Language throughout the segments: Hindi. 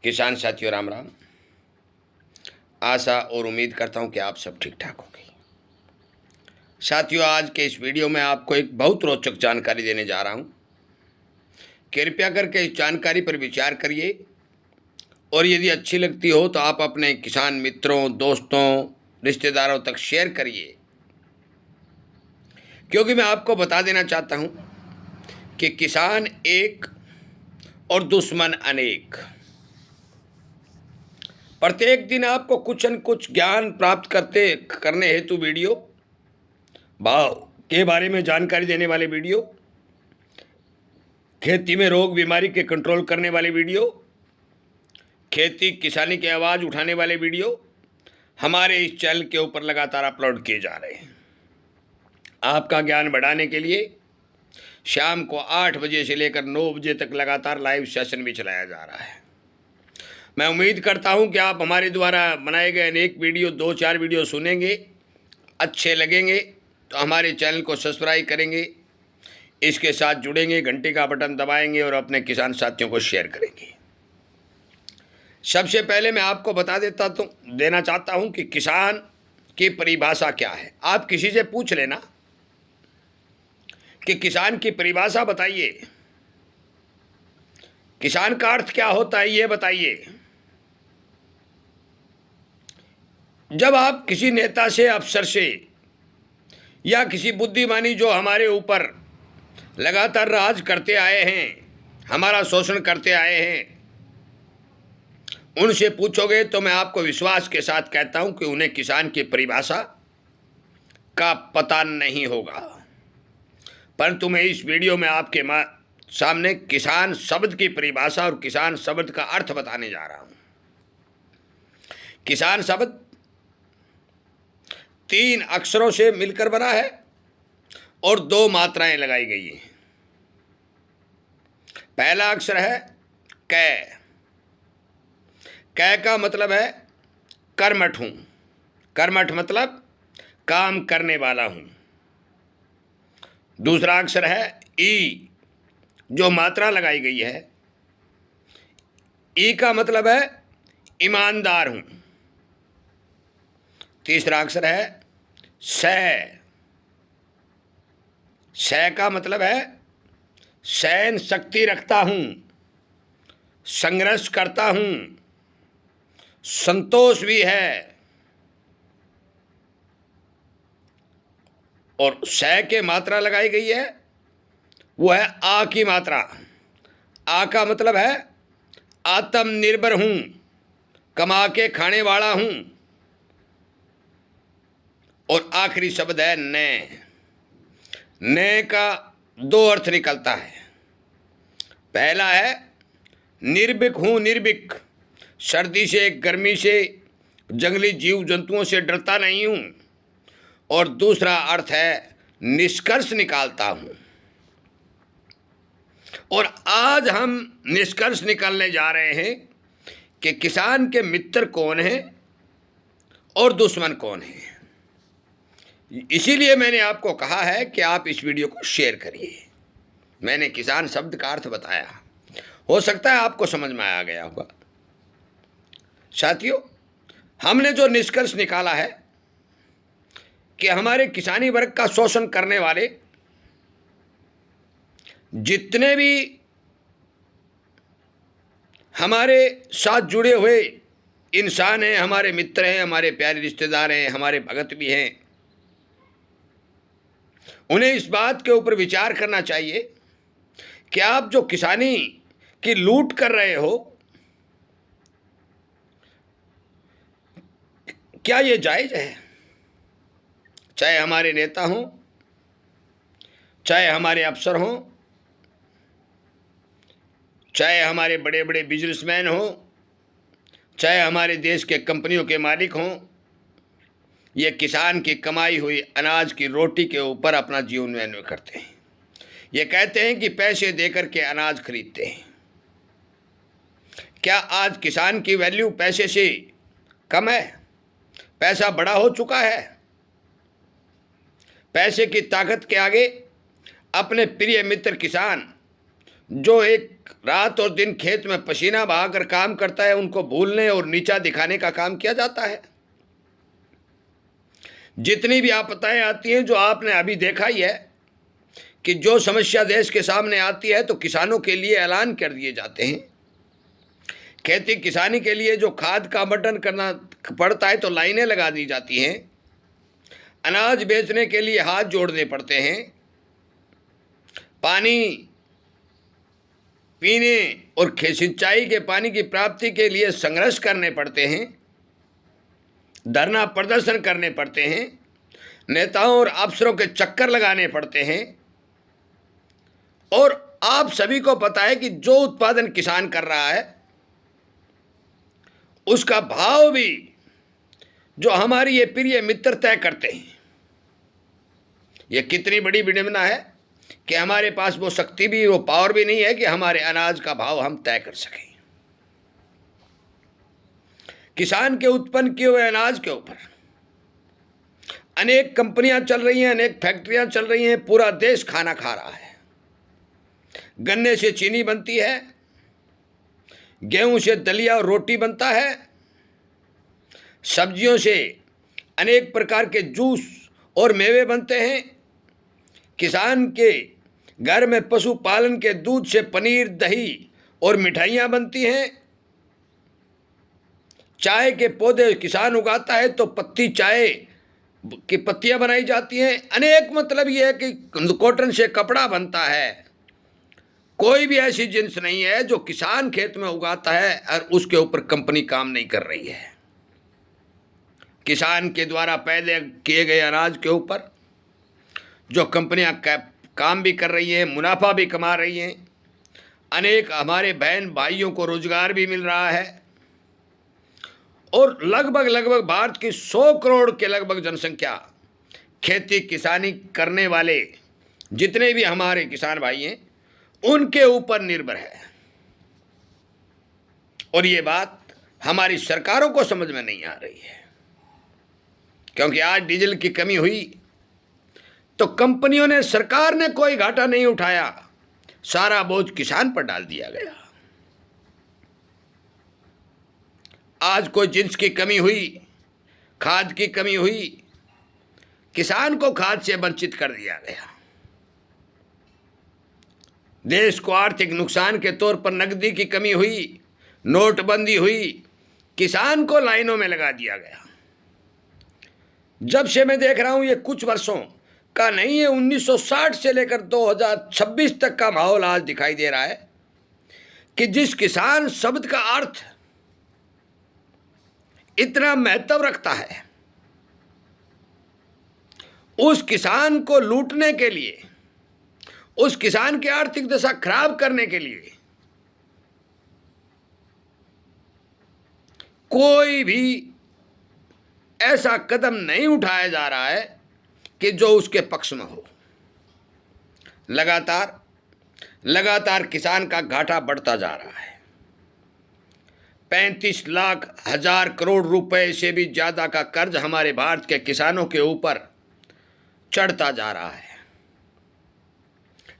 किसान साथियों राम राम। आशा और उम्मीद करता हूं कि आप सब ठीक ठाक होंगे। साथियों, आज के इस वीडियो में आपको एक बहुत रोचक जानकारी देने जा रहा हूं। कृपया करके इस जानकारी पर विचार करिए और यदि अच्छी लगती हो तो आप अपने किसान मित्रों, दोस्तों, रिश्तेदारों तक शेयर करिए, क्योंकि मैं आपको बता देना चाहता हूं कि किसान एक और दुश्मन अनेक। प्रत्येक दिन आपको कुछ न कुछ ज्ञान प्राप्त करने हेतु वीडियो, भाव के बारे में जानकारी देने वाले वीडियो, खेती में रोग बीमारी के कंट्रोल करने वाले वीडियो, खेती किसानी की आवाज़ उठाने वाले वीडियो हमारे इस चैनल के ऊपर लगातार अपलोड किए जा रहे हैं। आपका ज्ञान बढ़ाने के लिए शाम को 8 बजे से लेकर 9 बजे तक लगातार लाइव सेशन भी चलाया जा रहा है। मैं उम्मीद करता हूं कि आप हमारे द्वारा बनाए गए अनेक वीडियो, 2-4 वीडियो सुनेंगे, अच्छे लगेंगे तो हमारे चैनल को सब्सक्राइब करेंगे, इसके साथ जुड़ेंगे, घंटे का बटन दबाएंगे और अपने किसान साथियों को शेयर करेंगे। सबसे पहले मैं आपको देना चाहता हूं कि किसान की परिभाषा क्या है। आप किसी से पूछ लेना कि किसान की परिभाषा बताइए, किसान का अर्थ क्या होता है, ये बताइए। जब आप किसी नेता से, अफसर से या किसी बुद्धिमानी जो हमारे ऊपर लगातार राज करते आए हैं, हमारा शोषण करते आए हैं, उनसे पूछोगे तो मैं आपको विश्वास के साथ कहता हूं कि उन्हें किसान की परिभाषा का पता नहीं होगा। परंतु मैं इस वीडियो में आपके सामने किसान शब्द की परिभाषा और किसान शब्द का अर्थ बताने जा रहा हूं। किसान शब्द 3 अक्षरों से मिलकर बना है और 2 मात्राएं लगाई गई हैं। पहला अक्षर है कै। कै का मतलब है कर्मठ हूं। कर्मठ मतलब काम करने वाला हूं। दूसरा अक्षर है ई, जो मात्रा लगाई गई है। ई का मतलब है ईमानदार हूं। तीसरा अक्षर है सै। सै का मतलब है सहन शक्ति रखता हूं, संघर्ष करता हूं, संतोष भी है। और सै के मात्रा लगाई गई है, वो है आ की मात्रा। आ का मतलब है आत्मनिर्भर हूं, कमा के खाने वाला हूं। और आखिरी शब्द है ने। ने का 2 अर्थ निकलता है। पहला है निर्भीक हूं, निर्भीक, सर्दी से, गर्मी से, जंगली जीव जंतुओं से डरता नहीं हूं। और दूसरा अर्थ है निष्कर्ष निकालता हूं। और आज हम निष्कर्ष निकालने जा रहे हैं कि किसान के मित्र कौन हैं और दुश्मन कौन हैं। इसीलिए मैंने आपको कहा है कि आप इस वीडियो को शेयर करिए। मैंने किसान शब्द का अर्थ बताया, हो सकता है आपको समझ में आ गया होगा। साथियों, हमने जो निष्कर्ष निकाला है कि हमारे किसानी वर्ग का शोषण करने वाले जितने भी हमारे साथ जुड़े हुए इंसान हैं, हमारे मित्र हैं, हमारे प्यारे रिश्तेदार हैं, हमारे भगत भी हैं, उन्हें इस बात के ऊपर विचार करना चाहिए कि आप जो किसानी की लूट कर रहे हो, क्या ये जायज़ है? चाहे हमारे नेता हों, चाहे हमारे अफसर हों, चाहे हमारे बड़े बड़े बिजनेसमैन हों, चाहे हमारे देश के कंपनियों के मालिक हों, ये किसान की कमाई हुई अनाज की रोटी के ऊपर अपना जीवन निर्वाह करते हैं। ये कहते हैं कि पैसे देकर के अनाज खरीदते हैं। क्या आज किसान की वैल्यू पैसे से कम है? पैसा बड़ा हो चुका है। पैसे की ताकत के आगे अपने प्रिय मित्र किसान जो एक रात और दिन खेत में पसीना बहाकर काम करता है, उनको भूलने और नीचा दिखाने का काम किया जाता है। जितनी भी आपदाएं आती हैं, जो आपने अभी देखा ही है कि जो समस्या देश के सामने आती है तो किसानों के लिए ऐलान कर दिए जाते हैं। खेती किसानी के लिए जो खाद का आवंटन करना पड़ता है तो लाइनें लगा दी जाती हैं। अनाज बेचने के लिए हाथ जोड़ने पड़ते हैं। पानी पीने और सिंचाई के पानी की प्राप्ति के लिए संघर्ष करने पड़ते हैं, धरना प्रदर्शन करने पड़ते हैं, नेताओं और अफसरों के चक्कर लगाने पड़ते हैं। और आप सभी को पता है कि जो उत्पादन किसान कर रहा है उसका भाव भी जो हमारी ये प्रिय मित्र तय करते हैं। ये कितनी बड़ी विडंबना है कि हमारे पास वो शक्ति भी, वो पावर भी नहीं है कि हमारे अनाज का भाव हम तय कर सकें। किसान के उत्पन्न किए हुए अनाज के ऊपर अनेक कंपनियां चल रही हैं, अनेक फैक्ट्रियां चल रही हैं, पूरा देश खाना खा रहा है। गन्ने से चीनी बनती है, गेहूं से दलिया और रोटी बनता है, सब्जियों से अनेक प्रकार के जूस और मेवे बनते हैं। किसान के घर में पशुपालन के दूध से पनीर, दही और मिठाइयाँ बनती हैं। चाय के पौधे किसान उगाता है तो पत्ती चाय की पत्तियाँ बनाई जाती हैं। अनेक मतलब ये है कि कॉटन से कपड़ा बनता है। कोई भी ऐसी जिन्स नहीं है जो किसान खेत में उगाता है और उसके ऊपर कंपनी काम नहीं कर रही है। किसान के द्वारा पैदा किए गए अनाज के ऊपर जो कंपनियां काम भी कर रही हैं, मुनाफा भी कमा रही हैं। अनेक हमारे बहन भाइयों को रोजगार भी मिल रहा है और लगभग भारत की 100 करोड़ के लगभग जनसंख्या खेती किसानी करने वाले जितने भी हमारे किसान भाई हैं उनके ऊपर निर्भर है। और ये बात हमारी सरकारों को समझ में नहीं आ रही है, क्योंकि आज डीजल की कमी हुई तो कंपनियों ने, सरकार ने कोई घाटा नहीं उठाया, सारा बोझ किसान पर डाल दिया गया। आज कोई जिन्स की कमी हुई, खाद की कमी हुई, किसान को खाद से वंचित कर दिया गया। देश को आर्थिक नुकसान के तौर पर नकदी की कमी हुई, नोटबंदी हुई, किसान को लाइनों में लगा दिया गया। जब से मैं देख रहा हूं ये कुछ वर्षों का नहीं है, 1960 से लेकर 2026 तक का माहौल आज दिखाई दे रहा है कि जिस किसान शब्द का अर्थ इतना महत्व रखता है, उस किसान को लूटने के लिए, उस किसान की आर्थिक दशा खराब करने के लिए कोई भी ऐसा कदम नहीं उठाया जा रहा है कि जो उसके पक्ष में हो। लगातार किसान का घाटा बढ़ता जा रहा है। 35 लाख हजार करोड़ रुपए से भी ज्यादा का कर्ज हमारे भारत के किसानों के ऊपर चढ़ता जा रहा है।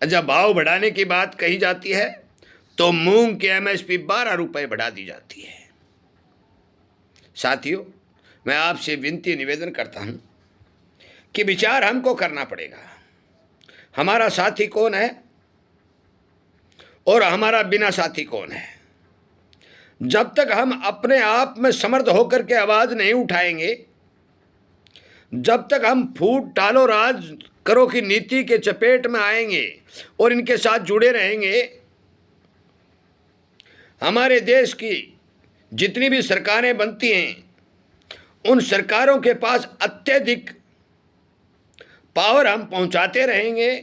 जब भाव बढ़ाने की बात कही जाती है तो मूंग की एमएसपी 12 रुपए बढ़ा दी जाती है। साथियों, मैं आपसे विनती निवेदन करता हूं कि विचार हमको करना पड़ेगा। हमारा साथी कौन है और हमारा बिना साथी कौन है। जब तक हम अपने आप में समर्थ होकर के आवाज नहीं उठाएंगे, जब तक हम फूट डालो राज करो की नीति के चपेट में आएंगे और इनके साथ जुड़े रहेंगे, हमारे देश की जितनी भी सरकारें बनती हैं उन सरकारों के पास अत्यधिक पावर हम पहुंचाते रहेंगे,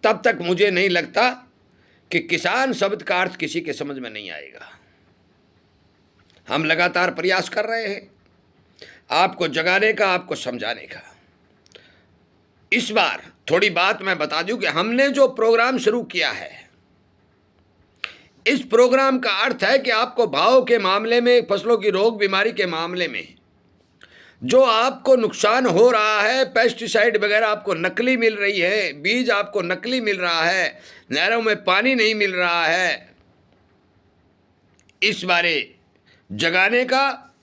तब तक मुझे नहीं लगता कि किसान शब्द का अर्थ किसी के समझ में नहीं आएगा। हम लगातार प्रयास कर रहे हैं आपको जगाने का, आपको समझाने का। इस बार थोड़ी बात मैं बता दूं कि हमने जो प्रोग्राम शुरू किया है, इस प्रोग्राम का अर्थ है कि आपको भाव के मामले में, फसलों की रोग बीमारी के मामले में जो आपको नुकसान हो रहा है, पेस्टिसाइड वगैरह आपको नकली मिल रही है, बीज आपको नकली मिल रहा है, नहरों में पानी नहीं मिल रहा है, इस बारे जगाने का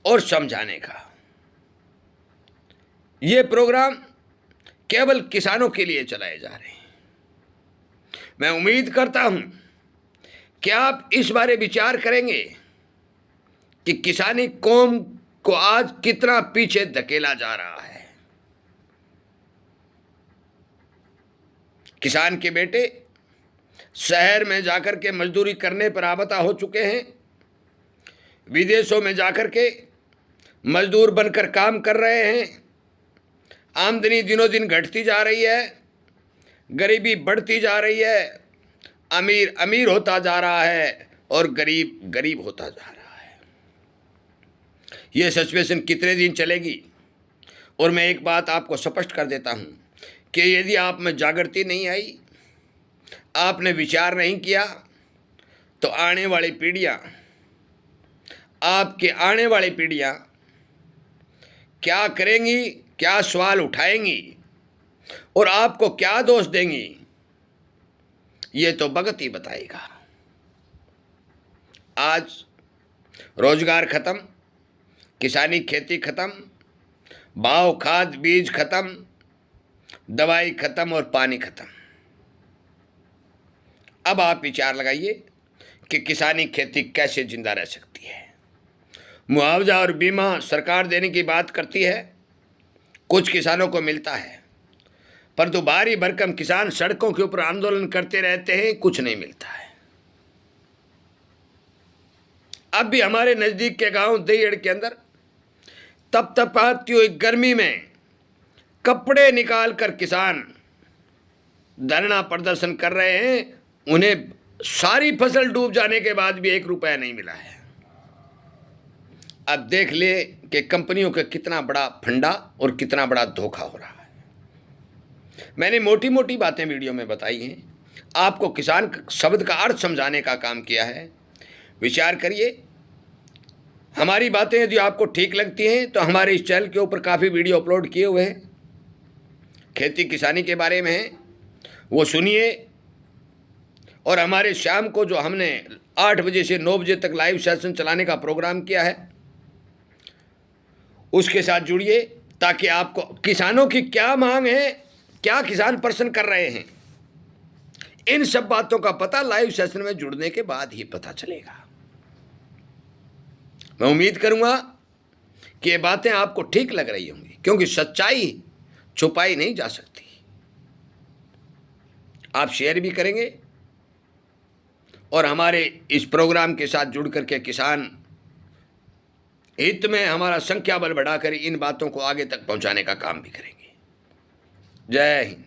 और समझाने का ये प्रोग्राम केवल किसानों के लिए चलाए जा रहे हैं। मैं उम्मीद करता हूं कि आप इस बारे विचार करेंगे कि किसानी कौम को आज कितना पीछे धकेला जा रहा है। किसान के बेटे शहर में जाकर के मजदूरी करने पर आबता हो चुके हैं, विदेशों में जाकर के मजदूर बनकर काम कर रहे हैं, आमदनी दिनों दिन घटती जा रही है, गरीबी बढ़ती जा रही है, अमीर अमीर होता जा रहा है और गरीब गरीब होता जा रहा है। ये सिचुएशन कितने दिन चलेगी? और मैं एक बात आपको स्पष्ट कर देता हूं कि यदि आप में जागृति नहीं आई, आपने विचार नहीं किया, तो आने वाली पीढ़ियां, आपके आने वाली पीढ़ियां क्या करेंगी, क्या सवाल उठाएंगी और आपको क्या दोष देंगी, ये तो वक्त ही बताएगा। आज रोजगार खत्म, किसानी खेती खत्म, भाव खाद बीज खत्म, दवाई खत्म और पानी खत्म। अब आप विचार लगाइए कि किसानी खेती कैसे जिंदा रह सकती है। मुआवजा और बीमा सरकार देने की बात करती है, कुछ किसानों को मिलता है, परंतु भारी भरकम किसान सड़कों के ऊपर आंदोलन करते रहते हैं, कुछ नहीं मिलता है। अब भी हमारे नज़दीक के गांव दहियड़ के अंदर तपतपाती हुई गर्मी में कपड़े निकाल कर किसान धरना प्रदर्शन कर रहे हैं। उन्हें सारी फसल डूब जाने के बाद भी 1 रुपया नहीं मिला है। अब देख ले कि कंपनियों का कितना बड़ा फंडा और कितना बड़ा धोखा हो रहा है। मैंने मोटी मोटी बातें वीडियो में बताई हैं, आपको किसान शब्द का अर्थ समझाने का काम किया है। विचार करिए। हमारी बातें यदि आपको ठीक लगती हैं तो हमारे इस चैनल के ऊपर काफ़ी वीडियो अपलोड किए हुए हैं, खेती किसानी के बारे में हैं, वो सुनिए। और हमारे शाम को जो हमने 8 बजे से 9 बजे तक लाइव सेशन चलाने का प्रोग्राम किया है, उसके साथ जुड़िए, ताकि आपको किसानों की क्या मांग है, क्या किसान प्रश्न कर रहे हैं, इन सब बातों का पता लाइव सेशन में जुड़ने के बाद ही पता चलेगा। मैं उम्मीद करूंगा कि ये बातें आपको ठीक लग रही होंगी, क्योंकि सच्चाई छुपाई नहीं जा सकती। आप शेयर भी करेंगे और हमारे इस प्रोग्राम के साथ जुड़ करके किसान हित में हमारा संख्या बल बढ़ाकर इन बातों को आगे तक पहुंचाने का काम भी करेंगे। जय हिंद।